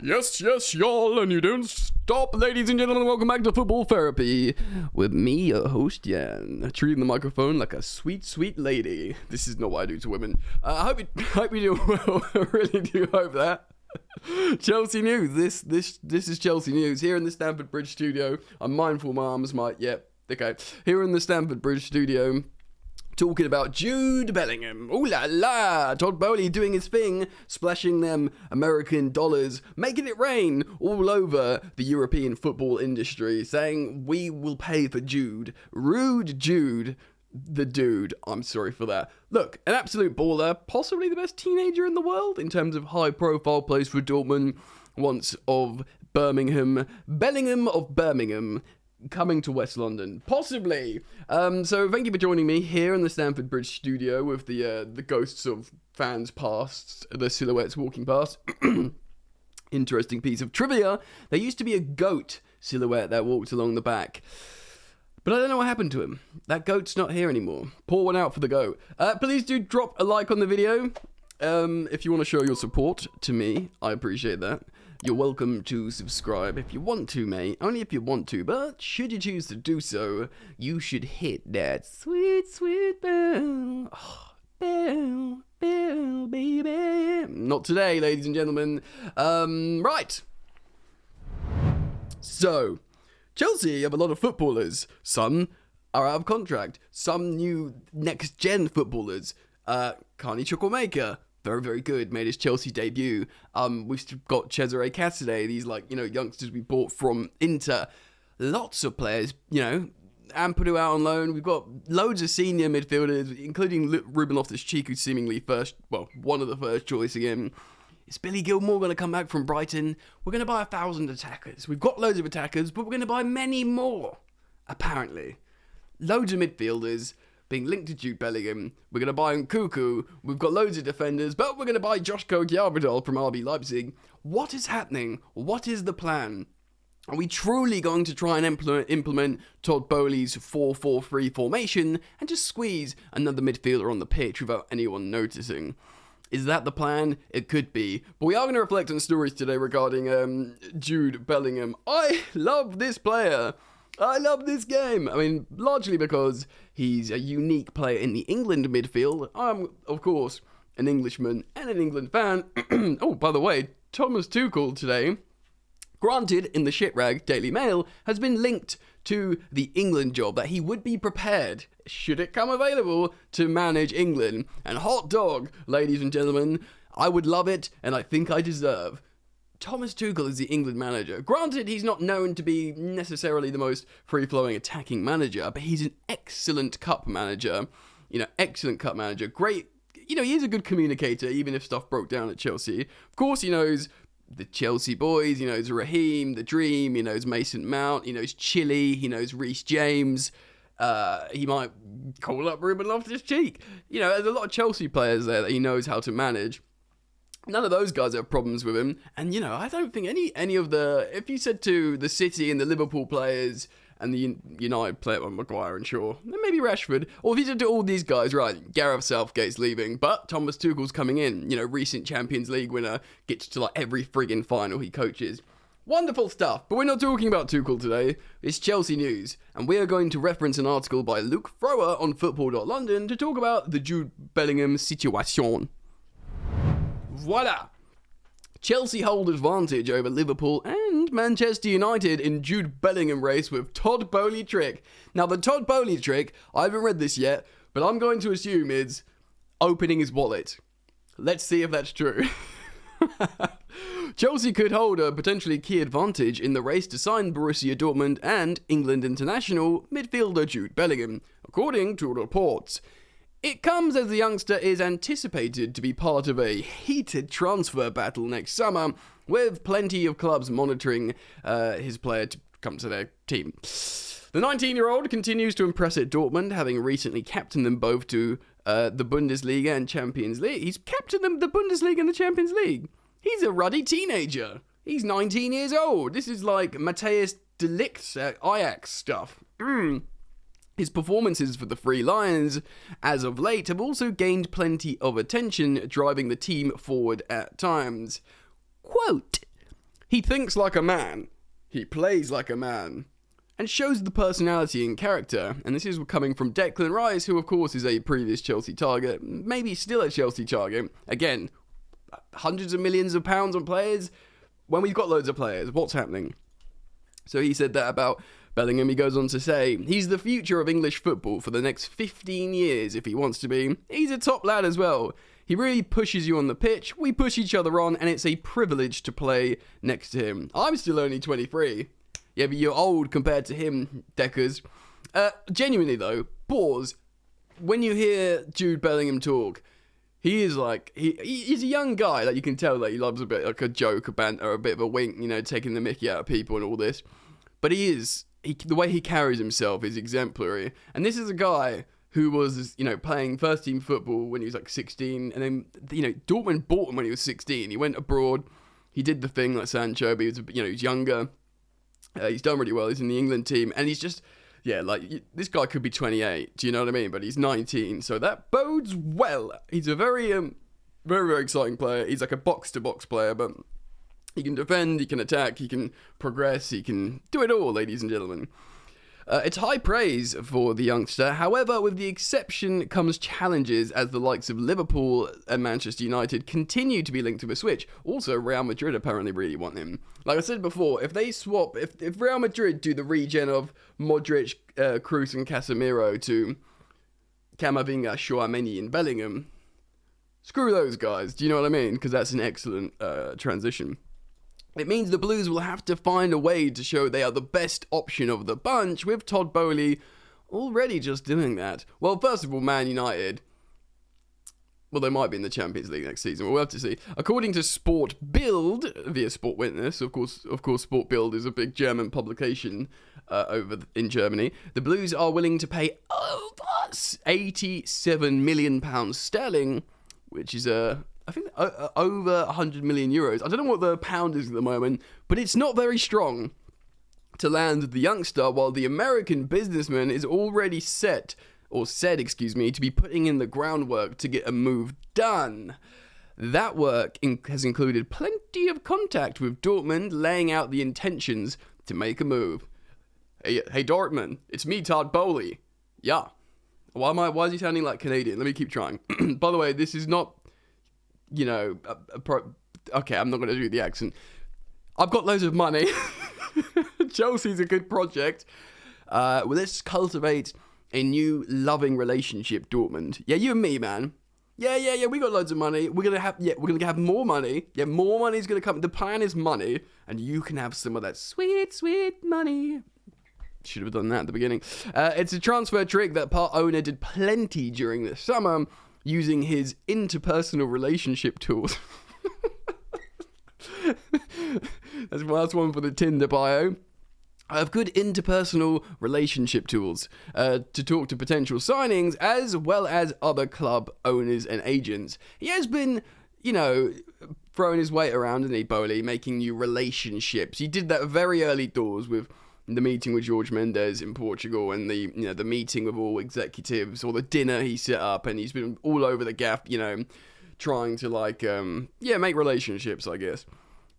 Yes, y'all, and you don't stop, ladies and gentlemen. Welcome back to Football Therapy with me, your host, Jan, treating the microphone like a sweet, sweet lady. This is not what I do to women. I hope you do well. I really do hope that. Chelsea news. This is Chelsea news here in the Stamford Bridge studio. I'm mindful my arms might. Okay. Here in the Stamford Bridge studio, talking about Jude Bellingham. Ooh la la! Todd Boehly doing his thing, splashing them American dollars, making it rain all over the European football industry, saying we will pay for Jude. Rude Jude, the dude. I'm sorry for that. Look, an absolute baller, possibly the best teenager in the world in terms of high-profile plays for Dortmund, once of Birmingham. Bellingham of Birmingham, coming to West London, possibly. So thank you for joining me here in the Stamford Bridge studio with the ghosts of fans past, the silhouettes walking past. Interesting piece of trivia. There used to be a goat silhouette that walked along the back, but I don't know what happened to him. That goat's not here anymore. Pour one out for the goat. Please do drop a like on the video. If you want to show your support to me, I appreciate that. You're welcome to subscribe if you want to, mate. Only if you want to, but should you choose to do so, you should hit that sweet, sweet bell. Oh, bell, bell, baby. Not today, ladies and gentlemen. Right. So, Chelsea have a lot of footballers. Some are out of contract. Some new next-gen footballers. Carney Chukwuemeka. Very, very good. Made his Chelsea debut. We've got Cesare Casadei. These, youngsters we bought from Inter. Lots of players, Ampadu out on loan. We've got loads of senior midfielders, including Ruben Loftus-Cheek, who's seemingly one of the first choice again. Is Billy Gilmore going to come back from Brighton? We're going to buy 1,000 attackers. We've got loads of attackers, but we're going to buy many more, apparently. Loads of midfielders being linked to Jude Bellingham. We're going to buy Nkunku. We've got loads of defenders, but we're going to buy Joško Gvardiol from RB Leipzig. What is happening? What is the plan? Are we truly going to try and implement Todd Boehly's 4-4-3 formation and just squeeze another midfielder on the pitch without anyone noticing? Is that the plan? It could be. But we are going to reflect on stories today regarding Jude Bellingham. I love this player. I love this game. I mean, largely because he's a unique player in the England midfield. I'm, of course, an Englishman and an England fan. Oh, by the way, Thomas Tuchel today, granted in the shitrag Daily Mail, has been linked to the England job, that he would be prepared, should it come available, to manage England. And hot dog, ladies and gentlemen, I would love it, and I think I deserve. Thomas Tuchel is the England manager. Granted, he's not known to be necessarily the most free-flowing attacking manager, but he's an excellent cup manager. Excellent cup manager. Great. He is a good communicator, even if stuff broke down at Chelsea. Of course, he knows the Chelsea boys. He knows Raheem, the Dream. He knows Mason Mount. He knows Chile. He knows Reece James. He might call up Ruben Loftus-Cheek. There's a lot of Chelsea players there that he knows how to manage. None of those guys have problems with him. And, I don't think any of the... If you said to the City and the Liverpool players and the United player, Maguire and Shaw, then maybe Rashford, or if you said to all these guys, right, Gareth Southgate's leaving, but Thomas Tuchel's coming in, recent Champions League winner, gets to every friggin' final he coaches. Wonderful stuff, but we're not talking about Tuchel today. It's Chelsea news, and we are going to reference an article by Luke Thrower on football.london to talk about the Jude Bellingham situation. Voila! Chelsea hold advantage over Liverpool and Manchester United in Jude Bellingham race with Todd Boehly trick. Now, the Todd Boehly trick, I haven't read this yet, but I'm going to assume it's opening his wallet. Let's see if that's true. Chelsea could hold a potentially key advantage in the race to sign Borussia Dortmund and England international midfielder Jude Bellingham, according to reports. It comes as the youngster is anticipated to be part of a heated transfer battle next summer, with plenty of clubs monitoring his player to come to their team. The 19-year-old continues to impress at Dortmund, having recently captained them both to the Bundesliga and Champions League. He's captained them the Bundesliga and the Champions League. He's a ruddy teenager. He's 19 years old. This is like Matthijs de Ligt's Ajax stuff. His performances for the Three Lions, as of late, have also gained plenty of attention, driving the team forward at times. Quote, He thinks like a man. He plays like a man. And shows the personality and character. And this is coming from Declan Rice, who of course is a previous Chelsea target. Maybe still a Chelsea target. Again, hundreds of millions of pounds on players. When we've got loads of players, what's happening? So he said that about Bellingham. He goes on to say, he's the future of English football for the next 15 years if he wants to be. He's a top lad as well. He really pushes you on the pitch. We push each other on, and it's a privilege to play next to him. I'm still only 23. Yeah, but you're old compared to him, Deckers. Genuinely, though, pause. When you hear Jude Bellingham talk, he is like, he's a young guy. Like, you can tell that he loves a bit like a joke, a banter, a bit of a wink, you know, taking the mickey out of people and all this. But the way he carries himself is exemplary. And this is a guy who was, you know, playing first team football when he was like 16. And then, you know, Dortmund bought him when he was 16. He went abroad. He did the thing like Sancho, but he was, you know, he's younger. He's done really well. He's in the England team, and he's just, yeah, like, this guy could be 28. Do you know what I mean? But he's 19, so that bodes well. He's a very, very, very exciting player. He's like a box-to-box player, but he can defend, he can attack, he can progress, he can do it all, ladies and gentlemen. It's high praise for the youngster. However, with the exception comes challenges as the likes of Liverpool and Manchester United continue to be linked to a switch. Also, Real Madrid apparently really want him. Like I said before, if they swap, if Real Madrid do the regen of Modric, Kroos and Casemiro to Camavinga, Tchouaméni and Bellingham, screw those guys. Do you know what I mean? Because that's an excellent transition. It means the Blues will have to find a way to show they are the best option of the bunch, with Todd Boehly already just doing that. Well, first of all, Man United, well, they might be in the Champions League next season. We'll have to see. According to Sport Bild, via Sport Witness, of course, Sport Bild is a big German publication over in Germany. The Blues are willing to pay over £87 million sterling, which is I think over 100 million euros. I don't know what the pound is at the moment, but it's not very strong to land the youngster, while the American businessman is already said, to be putting in the groundwork to get a move done. That work has included plenty of contact with Dortmund, laying out the intentions to make a move. Hey Dortmund, it's me, Todd Boehly. Yeah. Why is he sounding like Canadian? Let me keep trying. By the way, this is not, you know, okay, I'm not going to do the accent. I've got loads of money. Chelsea's a good project. Well, let's cultivate a new loving relationship, Dortmund. Yeah, you and me, man. Yeah, we got loads of money. We're gonna have more money. Yeah, more money's gonna come. The plan is money, and you can have some of that sweet, sweet money. Should have done that at the beginning. It's a transfer trick that part owner did plenty during the summer, using his interpersonal relationship tools. That's one for the Tinder bio. I have good interpersonal relationship tools to talk to potential signings as well as other club owners and agents. He has been, you know, throwing his weight around, isn't he, Boehly, making new relationships. He did that very early doors with the meeting with Jorge Mendes in Portugal and the meeting with all executives, or the dinner he set up, and he's been all over the gaff, you know, trying to make relationships, I guess.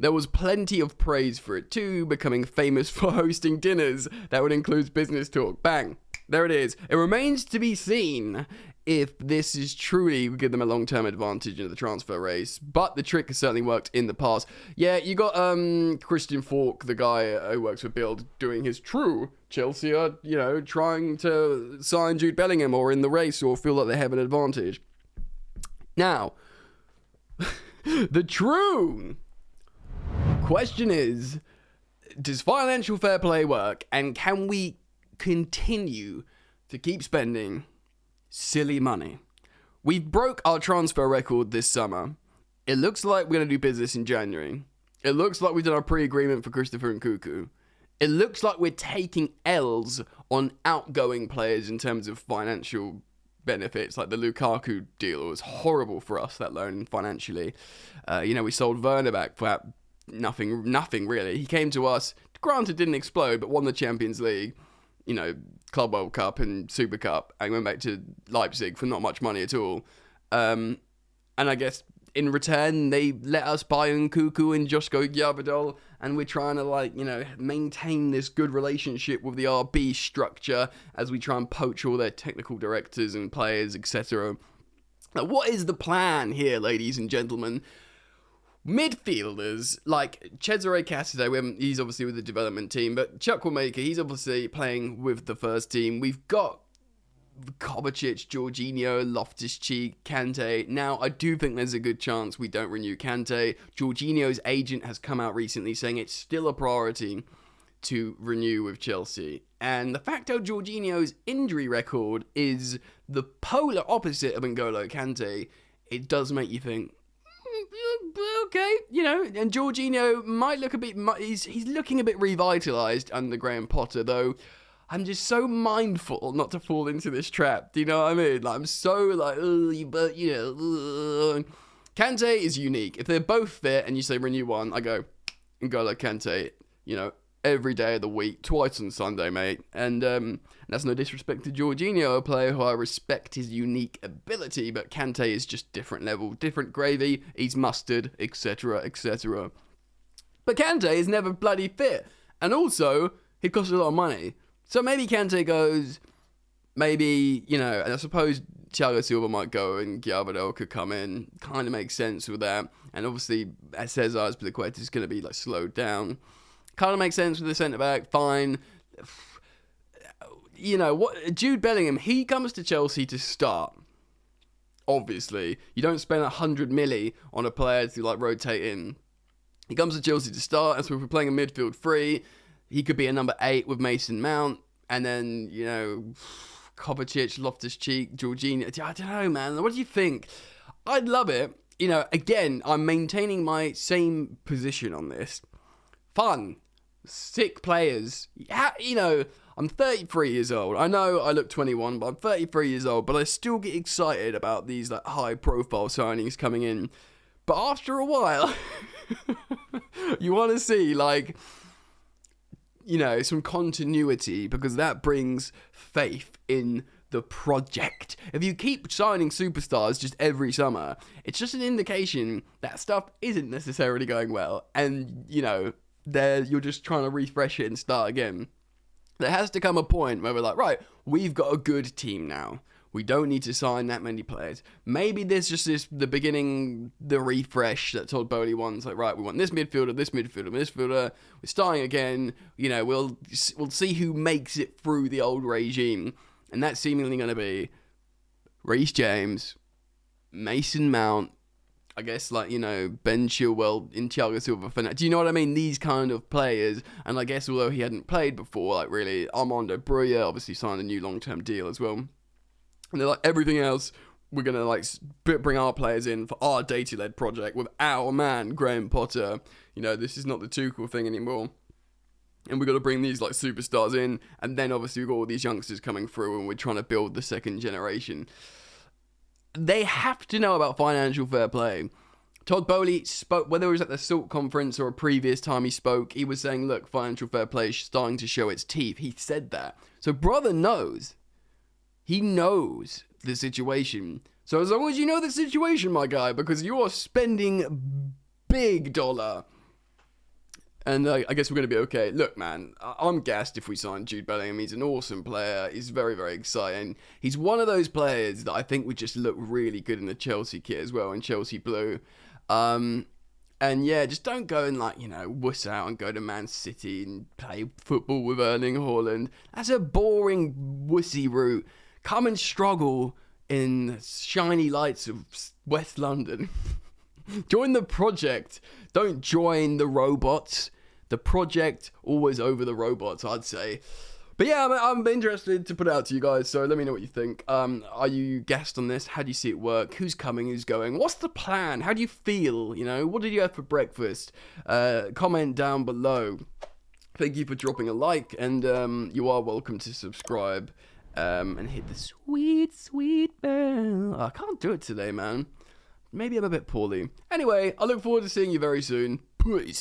There was plenty of praise for it too, becoming famous for hosting dinners that would include business talk. Bang. There it is. It remains to be seen if this is truly give them a long-term advantage in the transfer race, but the trick has certainly worked in the past. Yeah, you got Christian Falk, the guy who works for Bild, doing his true Chelsea are, you know, trying to sign Jude Bellingham or in the race or feel like they have an advantage. Now, the true question is, does financial fair play work, and can we continue to keep spending silly money? We've broke our transfer record this summer. It looks like we're going to do business in January. It looks like we've done our pre-agreement for Christopher and Nkunku. It looks like we're taking L's on outgoing players in terms of financial benefits, like the Lukaku deal. It was horrible for us, that loan, financially. We sold Werner back for nothing really. He came to us, granted didn't explode, but won the Champions League, you know, Club World Cup and Super Cup, and went back to Leipzig for not much money at all. And I guess in return, they let us buy Nkunku and Josko Gvardiol, and we're trying to, maintain this good relationship with the RB structure as we try and poach all their technical directors and players, etc. Now, what is the plan here, ladies and gentlemen? Midfielders like Cesare Casado, he's obviously with the development team, but Chukwuemeka, he's obviously playing with the first team. We've got Kovacic, Jorginho, Loftus-Cheek, Kante. Now, I do think there's a good chance we don't renew Kante. Jorginho's agent has come out recently saying it's still a priority to renew with Chelsea. And the fact of Jorginho's injury record is the polar opposite of N'Golo Kante. It does make you think, okay, and Jorginho might look a bit, he's looking a bit revitalised under Graham Potter, though. I'm just so mindful not to fall into this trap. Do you know what I mean? I'm so Kante is unique. If they're both fit and you say renew one, I go, N'Golo Kante, every day of the week, twice on Sunday, mate. And that's no disrespect to Jorginho, a player who I respect his unique ability, but Kante is just different level, different gravy, he's mustard, etc., etc. But Kante is never bloody fit. And also, he costs a lot of money. So maybe Kante goes, maybe, and I suppose Thiago Silva might go and Gvardiol could come in. Kind of makes sense with that. And obviously, Cesar Azpilicueta is going to be slowed down. Kind of makes sense with the centre-back, fine. What? Jude Bellingham, he comes to Chelsea to start. Obviously. You don't spend 100 milli on a player to rotate in. He comes to Chelsea to start, and so if we're playing a midfield three, he could be a number 8 with Mason Mount, and then, Kovacic, Loftus-Cheek, Jorginho. I don't know, man. What do you think? I'd love it. Again, I'm maintaining my same position on this. Fun. Sick players. I'm 33 years old. I know I look 21, but I'm 33 years old, but I still get excited about these high-profile signings coming in. But after a while, you want to see, some continuity, because that brings faith in the project. If you keep signing superstars just every summer, it's just an indication that stuff isn't necessarily going well. And, you're just trying to refresh it and start again. There has to come a point where we're right, we've got a good team now. We don't need to sign that many players. Maybe there's just the beginning, the refresh that Todd Boehly wants. Right, we want this midfielder, this midfielder, this midfielder. We're starting again. We'll see who makes it through the old regime. And that's seemingly going to be Reece James, Mason Mount, I guess, Ben Chilwell, in Thiago Silva. Do you know what I mean? These kind of players. And I guess although he hadn't played before, really, Armando Broja obviously signed a new long-term deal as well. And they're everything else, we're going to bring our players in for our data-led project with our man, Graham Potter. This is not the Tuchel thing anymore. And we've got to bring these superstars in. And then obviously we've got all these youngsters coming through and we're trying to build the second generation. They have to know about financial fair play. Todd Boehly spoke, whether it was at the SALT conference or a previous time he spoke, he was saying, look, financial fair play is starting to show its teeth. He said that. So brother knows. He knows the situation. So as long as you know the situation, my guy, because you are spending big dollar. And I guess we're going to be okay. Look, man, I'm gassed if we sign Jude Bellingham. He's an awesome player. He's very, very exciting. He's one of those players that I think would just look really good in the Chelsea kit as well, in Chelsea blue. And yeah, just don't go and wuss out and go to Man City and play football with Erling Haaland. That's a boring, wussy route. Come and struggle in the shiny lights of West London. Join the project. Don't join the robots. The project always over the robots, I'd say. But yeah, I'm interested to put it out to you guys, so let me know what you think. Are you gassed on this? How do you see it work? Who's coming? Who's going? What's the plan? How do you feel? What did you have for breakfast? Comment down below. Thank you for dropping a like, and you are welcome to subscribe. And hit the sweet, sweet bell. I can't do it today, man. Maybe I'm a bit poorly. Anyway, I look forward to seeing you very soon. Peace.